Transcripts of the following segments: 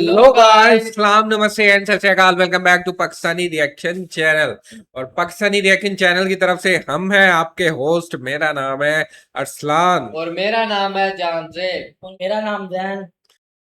Hello guys, सलाम नमस्ते and सत श्री अकाल। Welcome back to Pakistani reaction channel. और पाकिस्तानी रिएक्शन चैनल की तरफ से हम हैं आपके होस्ट। मेरा नाम है अरसलान और मेरा नाम है जानजेब और मेरा नाम जैन।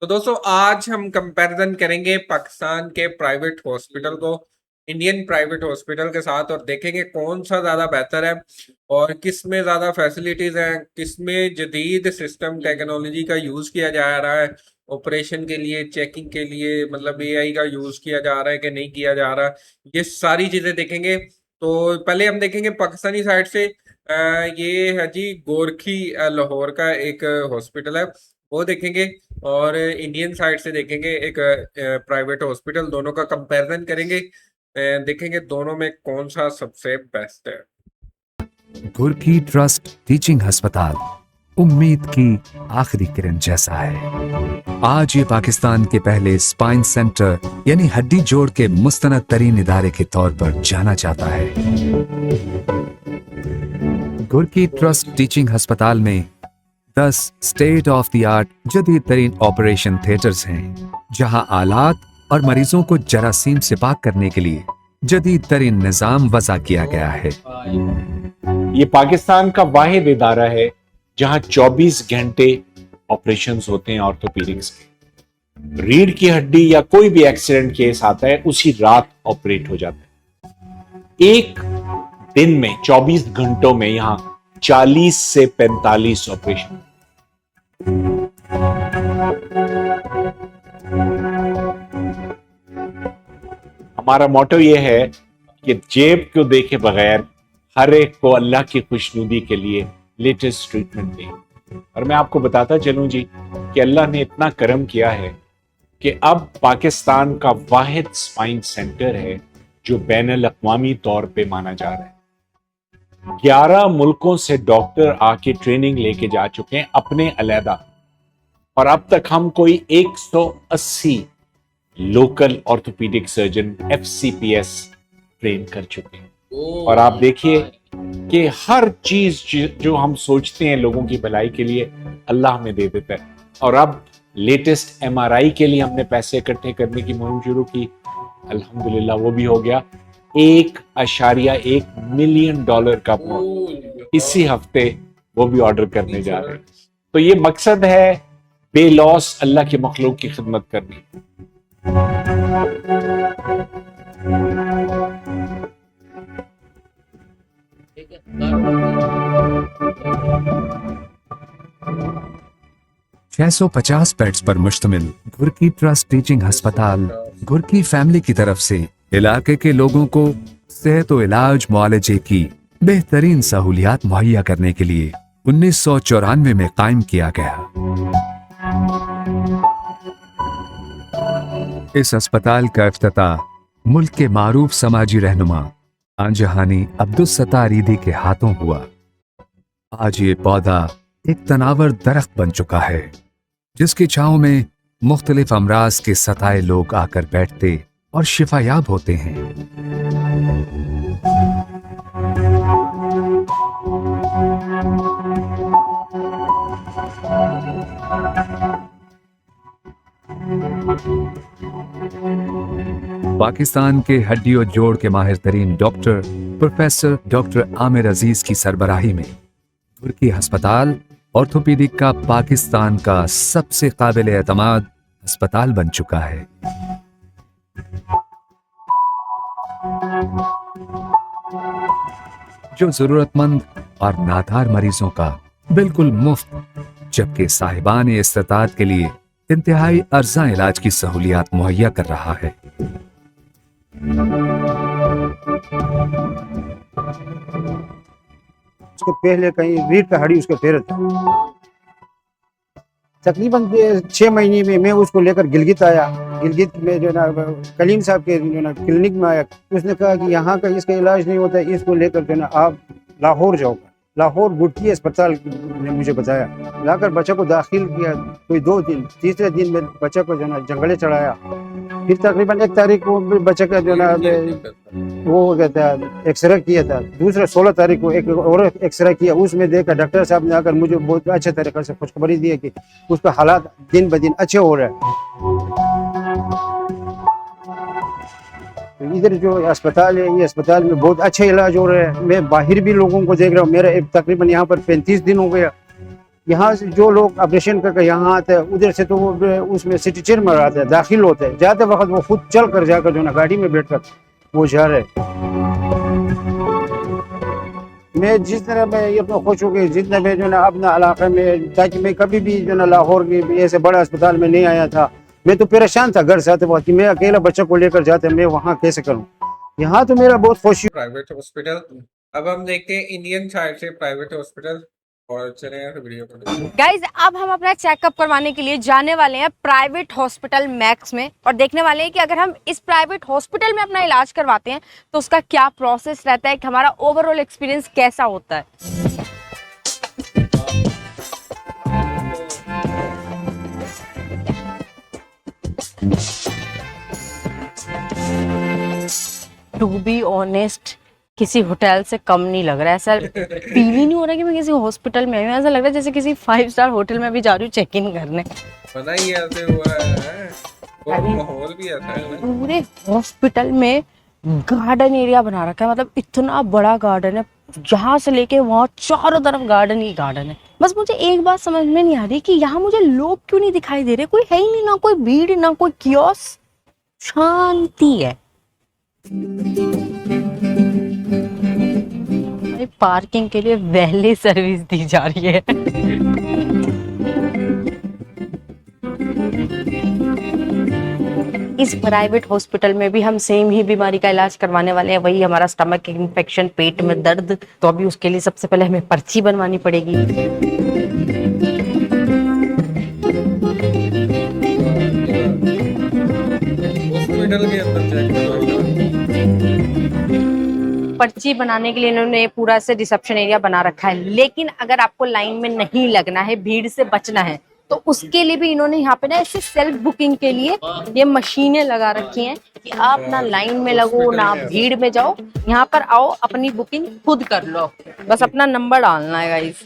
तो दोस्तों, आज हम कंपैरिजन करेंगे पाकिस्तान के प्राइवेट हॉस्पिटल को इंडियन प्राइवेट हॉस्पिटल के साथ और देखेंगे कौन सा ज़्यादा बेहतर है और किस में ज़्यादा फैसिलिटीज़ हैं, किस में जदीद सिस्टम टेक्नोलॉजी का यूज़ किया जा रहा है, ऑपरेशन के लिए, चेकिंग के लिए, मतलब एआई का यूज़ किया जा रहा है कि नहीं किया जा रहा। ये सारी चीज़ें देखेंगे। तो पहले हम देखेंगे पाकिस्तानी साइड से। ये है जी गोरखी, लाहौर का एक हॉस्पिटल है, वो देखेंगे। और इंडियन साइड से देखेंगे एक प्राइवेट हॉस्पिटल, दोनों का कंपैरिजन करेंगे। देखेंगे दोनों में कौन सा सबसे बेस्ट है। गोरखी ट्रस्ट टीचिंग अस्पताल उम्मीद की आखिरी किरण जैसा है। आज ये पाकिस्तान के पहले स्पाइन सेंटर यानी हड्डी जोड़ के मुस्तनद तरीन इदारे के तौर पर जाना जाता है। गोरखी ट्रस्ट टीचिंग अस्पताल में 10 स्टेट ऑफ द आर्ट जदीद तरीन ऑपरेशन थिएटर्स हैं, जहां आलात और मरीजों को जरासीम से पाक करने के लिए जदीद तरीन निजाम वज़ा किया गया है। ये पाकिस्तान का वाहिद इदारा है जहां 24 घंटे ऑपरेशंस होते हैं ऑर्थोपेडिक्स के। रीढ़ की हड्डी या कोई भी एक्सीडेंट केस आता है उसी रात ऑपरेट हो जाता है। एक दिन में 24 घंटों में यहां 40 से 45 ऑपरेशन। हमारा मोटो यह है कि जेब को देखे बगैर हर एक को अल्लाह की खुशनुदी के लिए लेटेस्ट ट्रीटमेंट दें। और मैं आपको बताता चलूं जी कि अल्लाह ने इतना करम किया है कि अब पाकिस्तान का वाहिद स्पाइन सेंटर है जो बैनुल अक़वामी तौर पे माना जा रहा है। 11 मुल्कों से डॉक्टर आके ट्रेनिंग लेके जा चुके हैं अपने अलहदा, और अब तक हम कोई 180 local orthopaedic surgeon FCPS train कर चुके हैं। और आप देखिए कि हर चीज जो हम सोचते हैं लोगों की भलाई के लिए अल्लाह हमें दे देता है। और अब लेटेस्ट MRI के लिए हमने पैसे इकट्ठे करने की मुहिम शुरू की, अल्हम्दुलिल्लाह वो भी हो गया। $1.1 मिलियन का फोन इसी हफ्ते वो भी ऑर्डर करने जा रहे हैं। तो ये मकसद है बेलॉस अल्लाह के मखलूक की खिदमत करनी। छह 650 बेड्स पर मुश्तमिल गोरखी ट्रस्ट टीचिंग अस्पताल गोरखी फैमिली की तरफ से इलाके के लोगों को सेहत और इलाज मुआलजे की बेहतरीन सहूलियात मुहैया करने के लिए 1994 में कायम किया गया। इस अस्पताल का इफ्तिताह मुल्क के मारूफ समाजी रहनुमा आंजहानी अब्दुल सत्तार ईदी के हाथों हुआ। आज ये पौधा एक तनावर दरख्त बन चुका है, जिसकी छांव में मुख्तलिफ अमराज के सताए लोग आकर बैठते और शिफायाब होते हैं। पाकिस्तान के हड्डी और जोड़ के माहिर तरीन डॉक्टर प्रोफेसर डॉक्टर आमिर अजीज की सरबराही में गोरखी अस्पताल ऑर्थोपेडिक का पाकिस्तान का सबसे काबिल एतमाद अस्पताल बन चुका है। जो जरूरतमंद और नादार मरीजों का बिल्कुल मुफ्त, जबकि साहिबान इस्तिताअत के लिए इंतहाई अर्जा इलाज की सहूलियात मुहैया कर रहा है। उसके पहले कहीं रीढ़ का हड्डी उसके पैर था। तकरीबन 6 महीने में मैं उसको लेकर गिलगित आया। गिलगित में जो ना कलीम साहब के जो ना क्लिनिक में आया। उसने कहा कि यहाँ का इसका इलाज नहीं होता, इसको लेकर जो ना आप लाहौर जाओगे। लाहौर गुटकी अस्पताल ने मुझे बताया, लाकर बच्चे को दाखिल किया। कोई 2 दिन, तीसरे दिन में बच्चे को जो ना जंगले चढ़ाया। फिर तकरीबन 1 तारीख को बच्चे का जो ना वो कहता है एक्सरे किया था। दूसरा 16 तारीख को एक और एक्सरे किया। उसमें देखा डॉक्टर साहब ने आकर मुझे बहुत अच्छे तरीके से खुशखबरी दी कि उसका हालात दिन ब दिन अच्छे हो रहे हैं। इधर जो अस्पताल है, ये अस्पताल में बहुत अच्छा इलाज हो रहा है। मैं बाहर भी लोगों को देख रहा हूँ, मेरा तकरीबन यहाँ पर 35 दिन हो गया। यहाँ से जो लोग ऑपरेशन करके यहाँ आते हैं, उधर से तो वो उसमें स्ट्रेचर में आते हैं, दाखिल होते हैं, जाते वक्त वो खुद चल कर जाकर जो ना गाड़ी में बैठ कर वो जा रहे हैं। मैं जिस तरह मैं ये अपना खुश हो गई, जितना मैं जो ना अपना इलाके में, ताकि मैं कभी भी जो ना लाहौर के ऐसे बड़ा अस्पताल में नहीं आया था। मैं तो परेशान था घर से आते वक्त कि मैं अकेला बच्चा को लेकर जाते, मैं वहाँ कैसे करूँ। यहाँ तो मेरा बहुत खुशी। Private hospital. अब हम देखते हैं इंडियन साइड से प्राइवेट हॉस्पिटल और चले यार वीडियो को। गाइज अब हम अपना चेकअप करवाने के लिए जाने वाले हैं प्राइवेट हॉस्पिटल मैक्स में और देखने वाले हैं कि अगर हम इस प्राइवेट हॉस्पिटल में अपना इलाज करवाते हैं तो उसका क्या प्रोसेस रहता है, कि हमारा ओवरऑल एक्सपीरियंस कैसा होता है। टू बी ऑनेस्ट किसी होटल से कम नहीं लग रहा है सर। फील ही नहीं हो रहा कि मैं किसी हॉस्पिटल में आई हूँ। ऐसा लग रहा है जैसे किसी 5 स्टार होटल में भी जा रही हूँ चेक इन करने। पता ही ऐसे हुआ है और माहौल भी ऐसा है ना। पूरे हॉस्पिटल में गार्डन एरिया बना रखा है, मतलब इतना बड़ा गार्डन है, जहाँ से लेके वहाँ चारों तरफ गार्डन ही गार्डन है। बस मुझे एक बात समझ में नहीं आ रही कि यहाँ मुझे लोग क्यों नहीं दिखाई दे रहे। कोई है ही नहीं, ना कोई भीड़ ना कोई कियोस, शांति है। पार्किंग के लिए वैली सर्विस दी जा रही है। इस प्राइवेट हॉस्पिटल में भी हम सेम ही बीमारी का इलाज करवाने वाले हैं, वही हमारा स्टमक इन्फेक्शन, पेट में दर्द। तो अभी उसके लिए सबसे पहले हमें पर्ची बनवानी पड़ेगी। हॉस्पिटल के अंदर चेक करवाइए। पर्ची बनाने के लिए इन्होंने पूरा से रिसेप्शन एरिया बना रखा है, लेकिन अगर आपको लाइन में नहीं लगना है, भीड़ से बचना है, तो उसके लिए भी इन्होंने यहाँ पे ना ऐसे सेल्फ बुकिंग के लिए ये मशीनें लगा रखी हैं कि आप ना लाइन में लगो ना आप भीड़ में जाओ, यहाँ पर आओ अपनी बुकिंग खुद कर लो। बस अपना नंबर डालना है गाइस।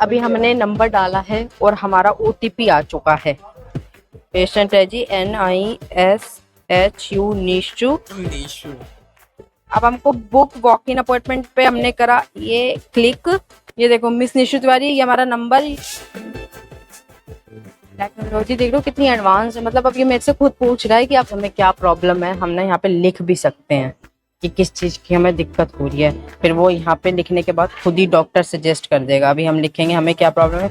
अभी हमने नंबर डाला है और हमारा OTP आ चुका है। पेशेंट है जी NISHU निशु। अब हमको बुक वॉक इन अपॉइंटमेंट पे हमने करा ये क्लिक। ये देखो मिस निशु तिवारी, ये हमारा नंबर। टेक्नोलॉजी देख लो कितनी एडवांस है, मतलब अब ये मेरे से खुद पूछ रहा है कि आप हमें क्या प्रॉब्लम है। हमने यहाँ पे लिख भी सकते हैं कि किस चीज की हमें दिक्कत हो रही है, फिर वो यहाँ पे लिखने के बाद खुद ही डॉक्टर सजेस्ट कर देगा। अभी हम लिखेंगे हमें क्या प्रॉब्लम है।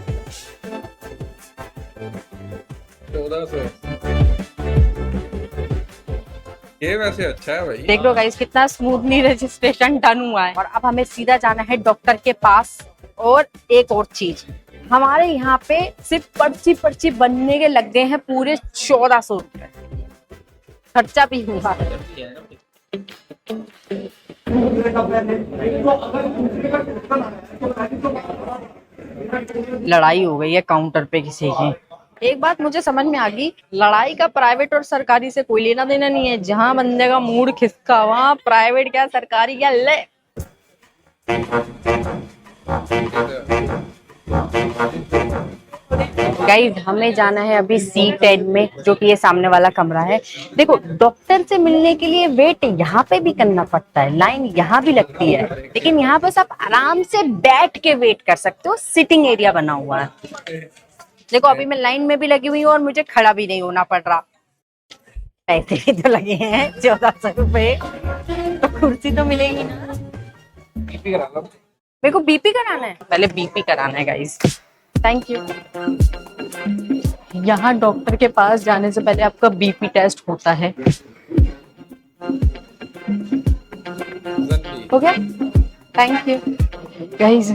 1400 ये वैसे अच्छा है भाई। देख लो गाइस कितना स्मूथली रजिस्ट्रेशन डन हुआ है। और अब हमें सीधा जाना है डॉक्टर के पास। और एक और चीज, हमारे यहाँ पे सिर्फ पर्ची बनने के लग गए हैं पूरे 1400 रुपए, खर्चा भी हुआ है। लड़ाई हो गई है काउंटर पे किसी की। एक बात मुझे समझ में आ गई, लड़ाई का प्राइवेट और सरकारी से कोई लेना देना नहीं है। जहां बंदे का मूड खिसका वहां प्राइवेट क्या सरकारी क्या ले। गाइस हमें जाना है अभी C10 में, जो कि ये सामने वाला कमरा है। देखो डॉक्टर से मिलने के लिए वेट यहाँ पे भी करना पड़ता है, लाइन यहाँ भी लगती है, लेकिन यहाँ बस आप आराम से बैठ के वेट कर सकते हो। सिटिंग एरिया बना हुआ है। देखो अभी मैं लाइन में भी लगी हुई हूँ और मुझे खड़ा भी नहीं होना पड़ रहा। पैसे भी तो लगे हैं 1400 रुपए, तो कुर्सी तो मिलेगी ना। बीपी करा लो। मेरे को BP कराना है, पहले BP कराना है गाइस। Thank you. यहाँ डॉक्टर के पास जाने से पहले आपका BP टेस्ट होता है। हो गया? Thank you guys.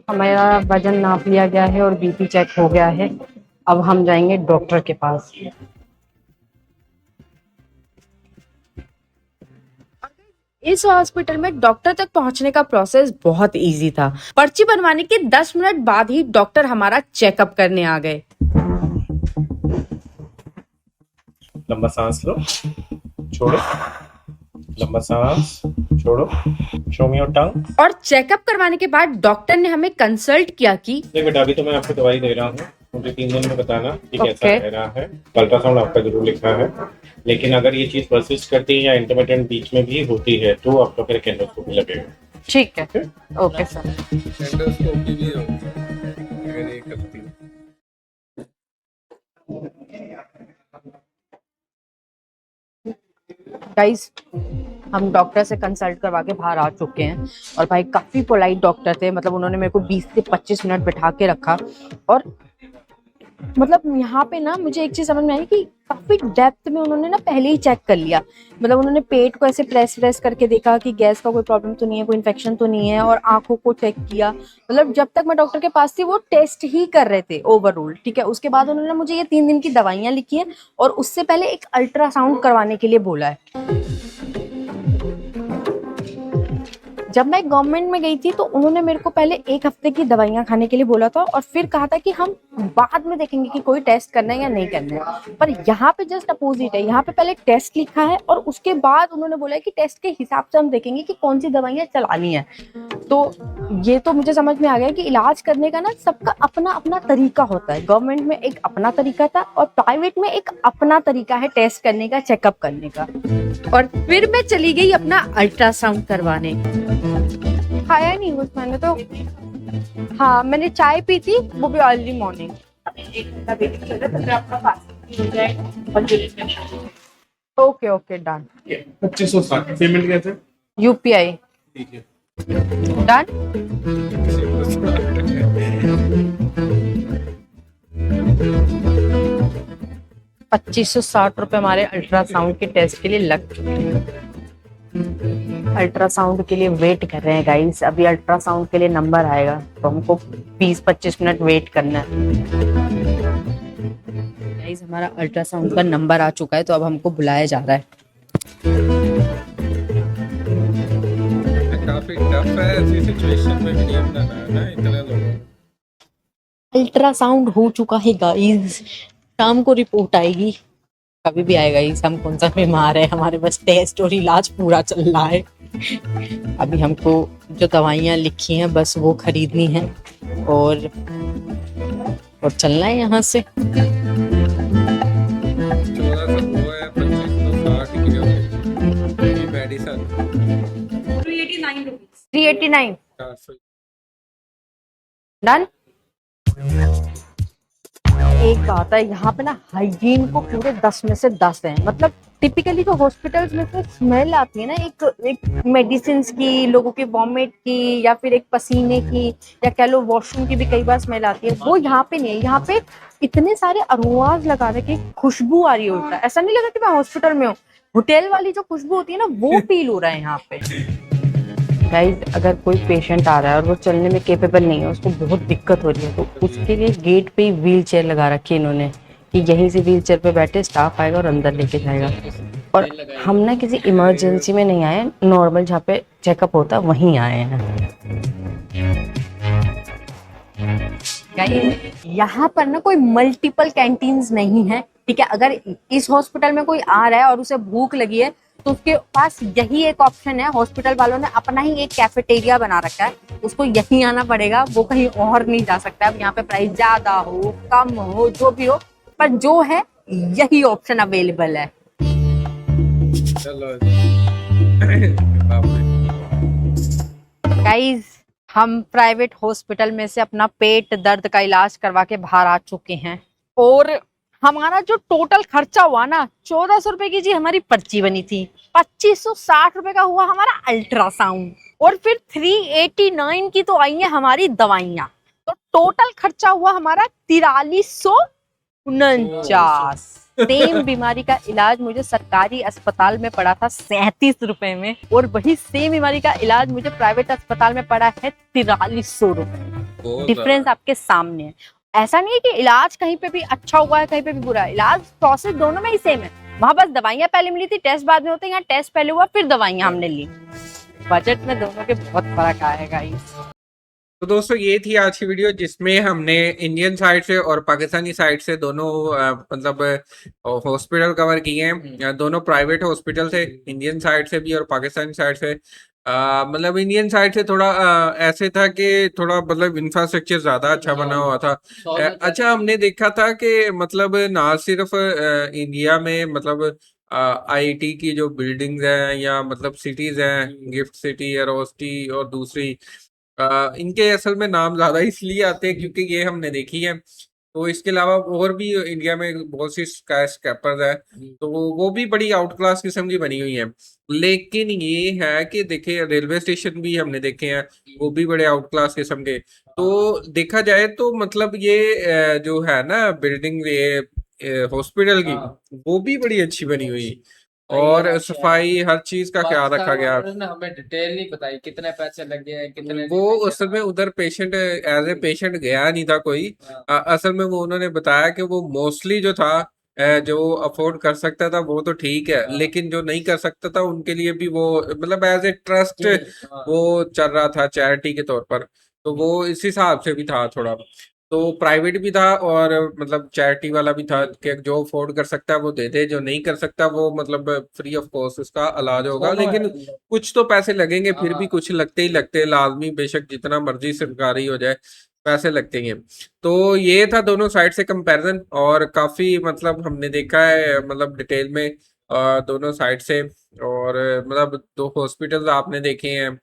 हमारा वजन नाप लिया गया है और BP चेक हो गया है। अब हम जाएंगे डॉक्टर के पास। इस हॉस्पिटल में डॉक्टर तक पहुंचने का प्रोसेस बहुत इजी था। पर्ची बनवाने के 10 मिनट बाद ही डॉक्टर हमारा चेकअप करने आ गए। लंबा सांस लो, छोड़ो, लंबा सांस छोड़ो, शो मी योर टंग। और चेकअप करवाने के बाद डॉक्टर ने हमें कंसल्ट किया कि देख बेटा, अभी तो मैं आपको दवाई दे रहा हूँ, मुझे 3 दिन में बताना कि कैसा Okay. रह रहा है। अल्ट्रासाउंड आपका जरूर लिखा है, लेकिन अगर ये चीज परसिस्ट करती है या इंटरमिटेंट बीच में भी होती है तो आपका फिर एंडोस्कोपी लगेगा। ठीक है, ओके सर। एंडोस्कोपी भी होगी अगर ये करती है। गाइस, हम डॉक्टर से कंसल्ट करवा के बाहर आ चुके हैं और भाई काफी पोलाइट डॉक्टर थे। मतलब उन्होंने मेरे को 20 से 25 मिनट बैठा के रखा और मतलब यहाँ पे ना मुझे एक चीज समझ में आई कि काफी डेप्थ में उन्होंने ना पहले ही चेक कर लिया। मतलब उन्होंने पेट को ऐसे प्रेस करके देखा कि गैस का कोई प्रॉब्लम तो नहीं है, कोई इन्फेक्शन तो नहीं है, और आंखों को चेक किया। मतलब जब तक मैं डॉक्टर के पास थी वो टेस्ट ही कर रहे थे ओवरऑल, ठीक है। उसके बाद उन्होंने मुझे ये 3 दिन की दवाइयां लिखी है और उससे पहले एक अल्ट्रासाउंड करवाने के लिए बोला है। जब मैं गवर्नमेंट में गई थी तो उन्होंने मेरे को पहले 1 हफ्ते की दवाइयां खाने के लिए बोला था और फिर कहा था कि हम बाद में देखेंगे कि कोई टेस्ट करना है या नहीं करना है। पर यहाँ पे जस्ट अपोजिट है, यहाँ पे पहले टेस्ट लिखा है और उसके बाद उन्होंने बोला है कि टेस्ट के हिसाब से हम देखेंगे कि कौन सी दवाइयां चलानी है। तो ये तो मुझे समझ में आ गया कि इलाज करने का ना सबका अपना अपना तरीका होता है। गवर्नमेंट में एक अपना तरीका था और प्राइवेट में एक अपना तरीका है टेस्ट करने का, चेकअप करने का। और फिर मैं चली गई अपना अल्ट्रासाउंड करवाने। खाया नहीं कुछ मैंने तो, हाँ मैंने चाय पी थी, वो भी early morning. Okay okay done. 2560 payment कैसे? यूपीआई ठीक है। डन। ₹2560 हमारे अल्ट्रासाउंड के टेस्ट के लिए लग चुके हैं। अल्ट्रासाउंड के लिए वेट कर रहे हैं गाइस। अभी अल्ट्रासाउंड के लिए नंबर आएगा तो हमको 20-25 मिनट वेट करना है। गाइस हमारा अल्ट्रासाउंड का नंबर आ चुका है तो अब हमको बुलाया जा रहा है। काफी टफ है ऐसी सिचुएशन में वीडियो बनाना है ना इतने लोगों। अल्ट्रासाउंड हो चुका है गाइस, शाम को रिपोर्ट आएगी। कभी भी आएगा इस, हम कौन सा बीमार है, हमारे बस टेस्ट और इलाज पूरा चल रहा है। अभी हमको जो दवाइयाँ लिखी हैं बस वो खरीदनी है और चलना है यहाँ से। 389 डन। एक बात है यहाँ पे ना, हाइजीन को पूरे 10 में से 10 है। मतलब टिपिकली जो हॉस्पिटल्स में से स्मेल आती है ना, एक मेडिसिन की, लोगों के वॉमिट की, या फिर एक पसीने की, या कह लो वॉशरूम की भी कई बार स्मेल आती है, वो यहाँ पे नहीं है। यहाँ पे इतने सारे अरोमाज लगा रखे, खुशबू आ रही होता है। ऐसा नहीं लगा कि मैं हॉस्पिटल में हूँ, होटल वाली जो खुशबू होती है ना वो फील हो रहा है यहाँ पे। गाइस अगर कोई पेशेंट आ रहा है और वो चलने में केपेबल नहीं है, उसको बहुत दिक्कत हो रही है, तो उसके लिए गेट पे ही व्हील चेयर लगा रखी है इन्होंने कि यहीं से व्हील चेयर पे बैठे स्टाफ आएगा और अंदर लेके जाएगा। और हम ना किसी इमरजेंसी में नहीं आए, नॉर्मल जहाँ पे चेकअप होता है वहीं आए हैं। गाइस यहाँ पर ना कोई मल्टीपल कैंटीन्स नहीं है, ठीक है। अगर इस हॉस्पिटल में कोई आ रहा है और उसे भूख लगी है तो उसके पास यही एक ऑप्शन है। हॉस्पिटल वालों ने अपना ही एक कैफेटेरिया बना रखा है, उसको यहीं आना पड़ेगा, वो कहीं और नहीं जा सकता। अब यहाँ पे प्राइस ज्यादा हो कम हो जो भी हो, पर जो है यही ऑप्शन अवेलेबल है। चलो गाइस हम प्राइवेट हॉस्पिटल में से अपना पेट दर्द का इलाज करवा के बाहर आ चुके हैं और हमारा जो टोटल खर्चा हुआ ना, 1400 रुपए की जी हमारी पर्ची बनी थी, 2560 रुपए का हुआ हमारा अल्ट्रासाउंड, और फिर 389 की तो आई है हमारी दवाइयाँ। तो टोटल खर्चा हुआ हमारा 4349। सेम बीमारी का इलाज मुझे सरकारी अस्पताल में पड़ा था 37 रुपए में, और वही सेम बीमारी का इलाज मुझे प्राइवेट अस्पताल में पड़ा है 4300 रुपए। डिफरेंस आपके सामने है। ऐसा नहीं है कि इलाज कहीं पे भी अच्छा हुआ है कहीं पे भी बुरा है, इलाज प्रोसेस दोनों में ही सेम है। वहां बस दवाइयां पहले मिली थी, टेस्ट बाद में होते हैं। यहाँ टेस्ट पहले हुआ फिर दवाइयां हमने ली। बजट में दोनों के बहुत फर्क आएगा गाइस। तो दोस्तों ये थी आज की वीडियो जिसमें हमने इंडियन साइड से और पाकिस्तानी साइड से दोनों मतलब हॉस्पिटल कवर किए हैं। दोनों प्राइवेट हॉस्पिटल थे, इंडियन साइड से भी और पाकिस्तानी साइड से। मतलब इंडियन साइड से थोड़ा ऐसे था कि थोड़ा मतलब इंफ्रास्ट्रक्चर ज्यादा अच्छा बना हुआ था। अच्छा, हमने देखा था कि मतलब ना सिर्फ इंडिया में मतलब आईआईटी की जो बिल्डिंग्स हैं या मतलब सिटीज हैं, गिफ्ट सिटी, एरोसिटी और दूसरी, इनके असल में नाम ज्यादा इसलिए आते हैं क्योंकि ये हमने देखी है। तो इसके अलावा और भी इंडिया में बहुत सी स्काई स्क्रैपर्स है, तो वो भी बड़ी आउट क्लास किस्म की बनी हुई है। लेकिन ये है कि देखिए रेलवे स्टेशन भी हमने देखे हैं, वो भी बड़े आउट क्लास किस्म के। तो देखा जाए तो मतलब ये जो है ना बिल्डिंग, ये हॉस्पिटल की, वो भी बड़ी अच्छी बनी हुई और सफाई हर चीज का ख्याल रखा गया। ने हमें डिटेल नहीं बताई कितने पैसे लगे हैं, कितने वो असल में उधर पेशेंट एज ए पेशेंट गया नहीं था कोई। असल में वो उन्होंने बताया कि वो मोस्टली जो था, जो अफोर्ड कर सकता था वो तो ठीक है, लेकिन जो नहीं कर सकता था उनके लिए भी वो मतलब एज ए ट्रस्ट वो चल रहा था चैरिटी के तौर पर। तो वो इस हिसाब से भी था थोड़ा। तो प्राइवेट भी था और मतलब चैरिटी वाला भी था कि जो अफोर्ड कर सकता है वो दे दे, जो नहीं कर सकता वो मतलब फ्री ऑफ कॉस्ट उसका इलाज होगा। लेकिन कुछ तो पैसे लगेंगे, फिर भी कुछ लगते ही लगते हैं, लाजमी, बेशक जितना मर्जी सरकारी हो जाए पैसे लगते ही हैं। तो ये था दोनों साइड से कंपैरिजन, और काफी मतलब हमने देखा है मतलब डिटेल में दोनों साइड से। और मतलब दो हॉस्पिटल्स आपने देखे हैं,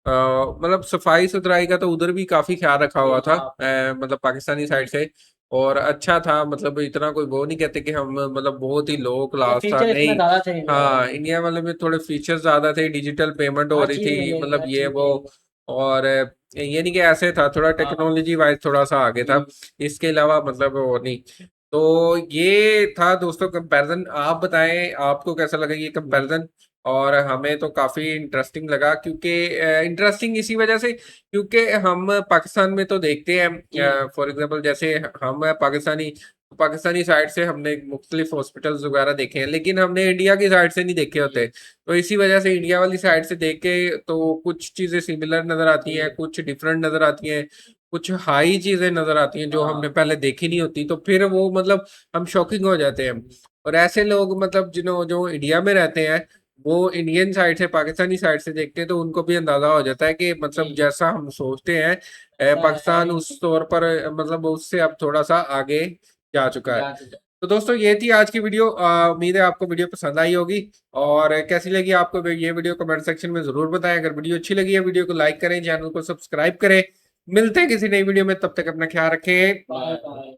मतलब सफाई सुथराई का तो उधर भी काफी ख्याल रखा हुआ था, मतलब पाकिस्तानी साइड से। और अच्छा था, मतलब इतना कोई वो नहीं कहते कि हम मतलब बहुत ही लो क्लास था, नहीं। हाँ, इंडिया वाले में थोड़े फीचर्स ज्यादा थे, डिजिटल पेमेंट हो रही थी, मतलब ये वो। और ये नहीं कि ऐसे था, थोड़ा टेक्नोलॉजी वाइज थोड़ा सा आगे था, इसके अलावा मतलब वो नहीं। तो ये था दोस्तों कंपैरिजन। आप बताएं आपको कैसा लगा ये कंपैरिजन। और हमें तो काफी इंटरेस्टिंग लगा, क्योंकि इंटरेस्टिंग इसी वजह से क्योंकि हम पाकिस्तान में तो देखते हैं, फॉर एग्जांपल जैसे हम पाकिस्तानी पाकिस्तानी साइड से हमने मुख्तलिफ हॉस्पिटल्स वगैरह देखे हैं, लेकिन हमने इंडिया की साइड से नहीं देखे होते। तो इसी वजह से इंडिया वाली साइड से देख के तो कुछ चीजें सिमिलर नजर आती हैं, कुछ डिफरेंट नजर आती हैं, कुछ हाई चीजें नजर आती हैं जो हमने पहले देखी नहीं होती, तो फिर वो मतलब हम शॉकिंग हो जाते हैं। और ऐसे लोग मतलब जिन्हों जो इंडिया में रहते हैं, वो इंडियन साइड से पाकिस्तानी साइड से देखते हैं, तो उनको भी अंदाजा हो जाता है कि मतलब जैसा हम सोचते हैं पाकिस्तान उस तौर पर मतलब उससे अब थोड़ा सा आगे जा चुका है। तो दोस्तों ये थी आज की वीडियो। उम्मीद है आपको वीडियो पसंद आई होगी। और कैसी लगी आपको ये वीडियो कमेंट सेक्शन में जरूर बताएं। अगर वीडियो अच्छी लगी है वीडियो को लाइक करें, चैनल को सब्सक्राइब करें। मिलते हैं किसी नई वीडियो में, तब तक अपना ख्याल रखें।